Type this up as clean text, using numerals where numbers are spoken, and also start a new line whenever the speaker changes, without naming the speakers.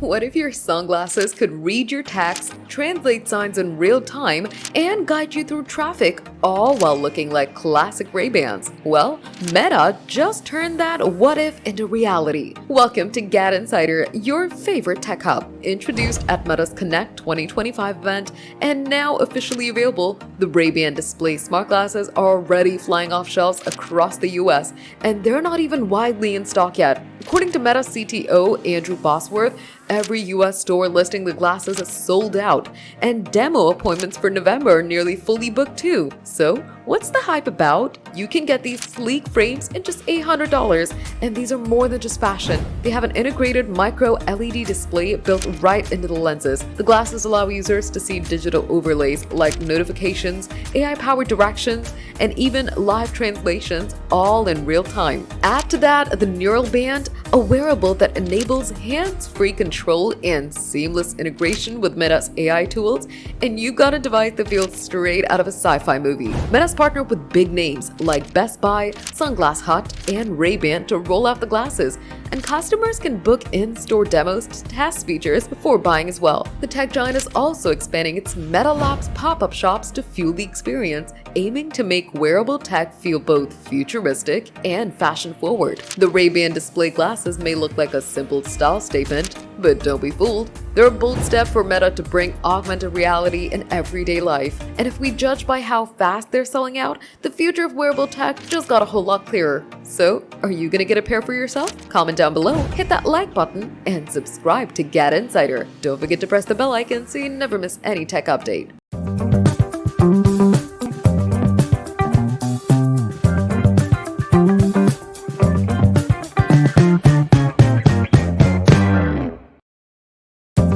What if your sunglasses could read your text, translate signs in real time, and guide you through traffic, all while looking like classic Ray-Bans? Well, Meta just turned that what if into reality. Welcome to GadInsider, your favorite tech hub. Introduced at Meta's Connect 2025 event and now officially available, the Ray-Ban display smart glasses are already flying off shelves across the US, and they're not even widely in stock yet. According to Meta CTO Andrew Bosworth, every US store listing the glasses is sold out, and demo appointments for November are nearly fully booked too. So, what's the hype about? You can get these sleek frames in just $800, and these are more than just fashion. They have an integrated micro LED display built right into the lenses. The glasses allow users to see digital overlays like notifications, AI-powered directions, and even live translations all in real time. Add to that the neural band, a wearable that enables hands-free control and seamless integration with Meta's AI tools, and you got a device that feels straight out of a sci-fi movie. Meta's partnered with big names like Best Buy, Sunglass Hut, and Ray-Ban to roll out the glasses, and customers can book in-store demos to test features before buying as well. The tech giant is also expanding its Meta Labs pop-up shops to fuel the experience, aiming to make wearable tech feel both futuristic and fashion-forward. The Ray-Ban display glasses may look like a simple style statement, but don't be fooled. They're a bold step for Meta to bring augmented reality in everyday life. And if we judge by how fast they're selling out, the future of wearable tech just got a whole lot clearer. So, are you gonna get a pair for yourself? Comment down below, hit that like button, and subscribe to GadInsider. Don't forget to press the bell icon so you never miss any tech update.